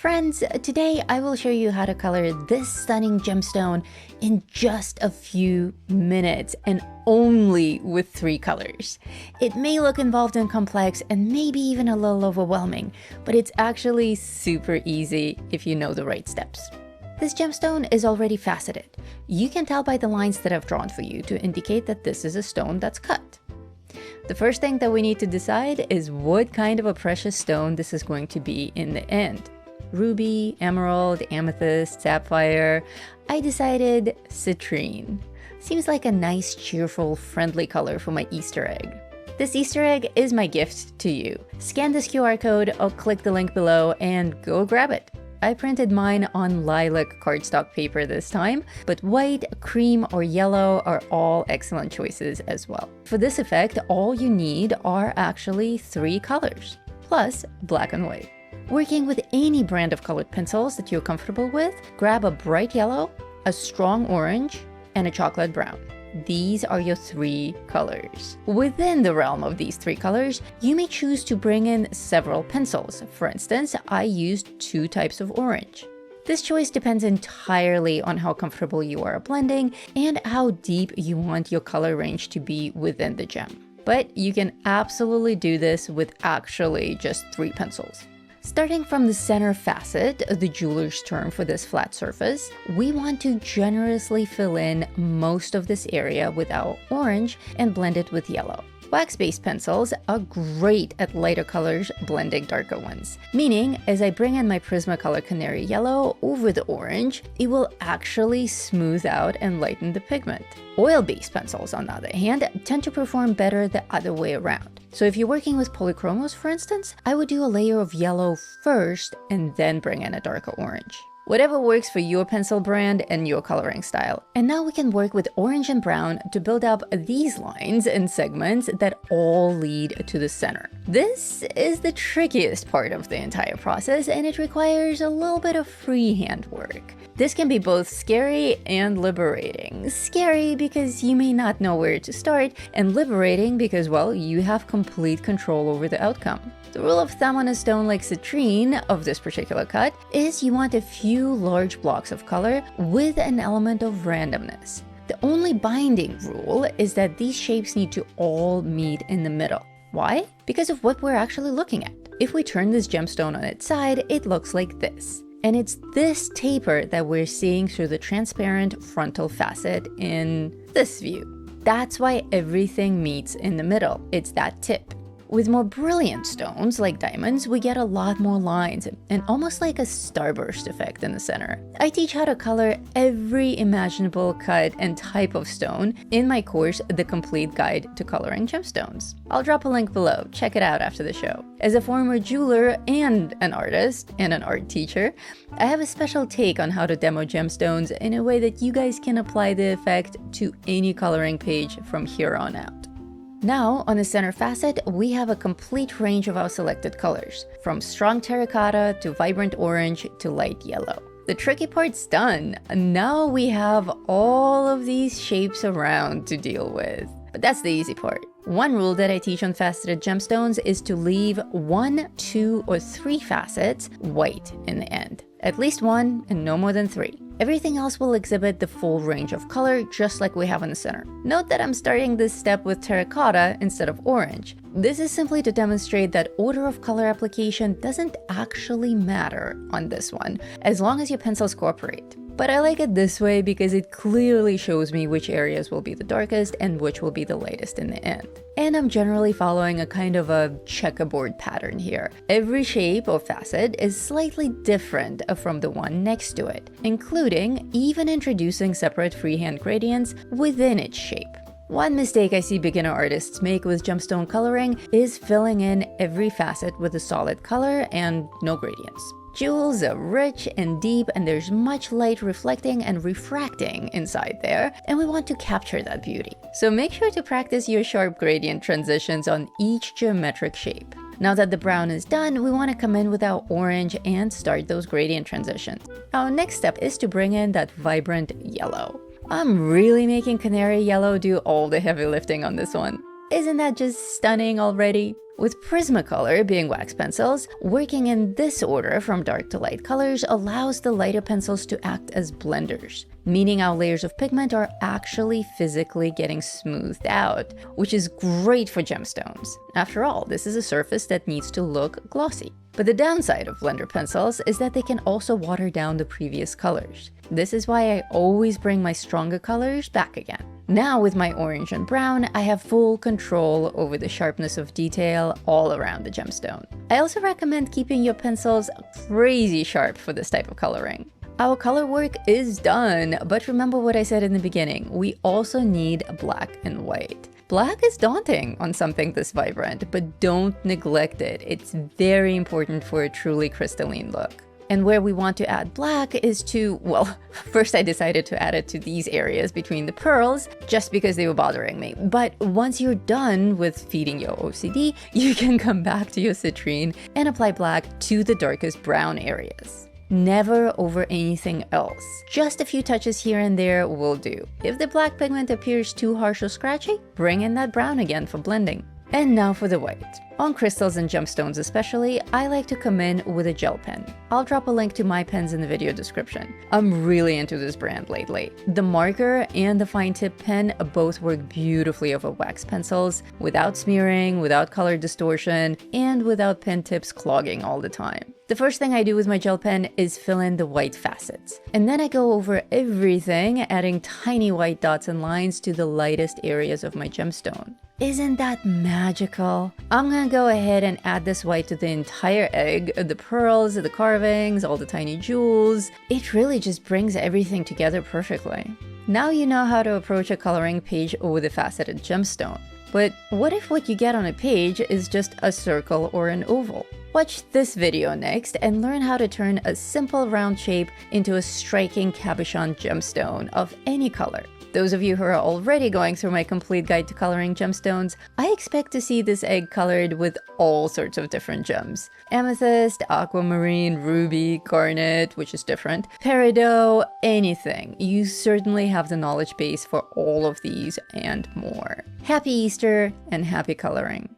Friends, today I will show you how to color this stunning gemstone in just a few minutes and only with 3 colors. It may look involved and complex and maybe even a little overwhelming, but it's actually super easy if you know the right steps. This gemstone is already faceted. You can tell by the lines that I've drawn for you to indicate that this is a stone that's cut. The first thing that we need to decide is what kind of a precious stone this is going to be in the end. Ruby, emerald, amethyst, sapphire. I decided citrine. Seems like a nice, cheerful, friendly color for my Easter egg. This Easter egg is my gift to you. Scan this QR code, I'll click the link below and go grab it. I printed mine on lilac cardstock paper this time, but white, cream, or yellow are all excellent choices as well. For this effect, all you need are actually 3 colors, plus black and white. Working with any brand of colored pencils that you're comfortable with, grab a bright yellow, a strong orange, and a chocolate brown. These are your 3 colors. Within the realm of these 3 colors, you may choose to bring in several pencils. For instance, I used 2 types of orange. This choice depends entirely on how comfortable you are blending and how deep you want your color range to be within the gem. But you can absolutely do this with actually just 3 pencils. Starting from the center facet, the jeweler's term for this flat surface, we want to generously fill in most of this area with our orange and blend it with yellow. Wax-based pencils are great at lighter colors blending darker ones, meaning as I bring in my Prismacolor Canary Yellow over the orange, it will actually smooth out and lighten the pigment. Oil-based pencils, on the other hand, tend to perform better the other way around. So if you're working with polychromos, for instance, I would do a layer of yellow first and then bring in a darker orange. Whatever works for your pencil brand and your coloring style. And now we can work with orange and brown to build up these lines and segments that all lead to the center. This is the trickiest part of the entire process, and it requires a little bit of freehand work. This can be both scary and liberating. Scary because you may not know where to start, and liberating because, well, you have complete control over the outcome. The rule of thumb on a stone like citrine of this particular cut is you want a few large blocks of color with an element of randomness. The only binding rule is that these shapes need to all meet in the middle. Why? Because of what we're actually looking at. If we turn this gemstone on its side, it looks like this. And it's this taper that we're seeing through the transparent frontal facet in this view. That's why everything meets in the middle. It's that tip. With more brilliant stones, like diamonds, we get a lot more lines and almost like a starburst effect in the center. I teach how to color every imaginable cut and type of stone in my course, The Complete Guide to Coloring Gemstones. I'll drop a link below, check it out after the show. As a former jeweler and an artist and an art teacher, I have a special take on how to demo gemstones in a way that you guys can apply the effect to any coloring page from here on out. Now, on the center facet, we have a complete range of our selected colors, from strong terracotta to vibrant orange to light yellow. The tricky part's done. Now we have all of these shapes around to deal with. But that's the easy part. One rule that I teach on faceted gemstones is to leave 1, 2, or 3 facets white in the end. At least 1 and no more than 3. Everything else will exhibit the full range of color, just like we have in the center. Note that I'm starting this step with terracotta instead of orange. This is simply to demonstrate that order of color application doesn't actually matter on this one, as long as your pencils cooperate. But I like it this way because it clearly shows me which areas will be the darkest and which will be the lightest in the end. And I'm generally following a kind of a checkerboard pattern here. Every shape or facet is slightly different from the one next to it, including even introducing separate freehand gradients within each shape. One mistake I see beginner artists make with gemstone coloring is filling in every facet with a solid color and no gradients. Jewels are rich and deep, and there's much light reflecting and refracting inside there, and we want to capture that beauty. So make sure to practice your sharp gradient transitions on each geometric shape. Now that the brown is done, we want to come in with our orange and start those gradient transitions. Our next step is to bring in that vibrant yellow. I'm really making Canary Yellow do all the heavy lifting on this one. Isn't that just stunning already? With Prismacolor being wax pencils, working in this order from dark to light colors allows the lighter pencils to act as blenders, meaning our layers of pigment are actually physically getting smoothed out, which is great for gemstones. After all, this is a surface that needs to look glossy. But the downside of blender pencils is that they can also water down the previous colors. This is why I always bring my stronger colors back again. Now with my orange and brown, I have full control over the sharpness of detail all around the gemstone. I also recommend keeping your pencils crazy sharp for this type of coloring. Our color work is done, but remember what I said in the beginning, we also need black and white. Black is daunting on something this vibrant, but don't neglect it. It's very important for a truly crystalline look. And where we want to add black is to, well, first I decided to add it to these areas between the pearls just because they were bothering me. But once you're done with feeding your OCD, you can come back to your citrine and apply black to the darkest brown areas. Never over anything else. Just a few touches here and there will do. If the black pigment appears too harsh or scratchy, bring in that brown again for blending. And now for the white. On crystals and gemstones especially, I like to come in with a gel pen. I'll drop a link to my pens in the video description. I'm really into this brand lately. The marker and the fine tip pen both work beautifully over wax pencils, without smearing, without color distortion, and without pen tips clogging all the time. The first thing I do with my gel pen is fill in the white facets. And then I go over everything, adding tiny white dots and lines to the lightest areas of my gemstone. Isn't that magical? I'm gonna go ahead and add this white to the entire egg, the pearls, the carvings, all the tiny jewels. It really just brings everything together perfectly. Now you know how to approach a coloring page with a faceted gemstone. But what if what you get on a page is just a circle or an oval? Watch this video next and learn how to turn a simple round shape into a striking cabochon gemstone of any color. Those of you who are already going through my complete guide to coloring gemstones, I expect to see this egg colored with all sorts of different gems. Amethyst, aquamarine, ruby, garnet, which is different, peridot, anything. You certainly have the knowledge base for all of these and more. Happy Easter and happy coloring!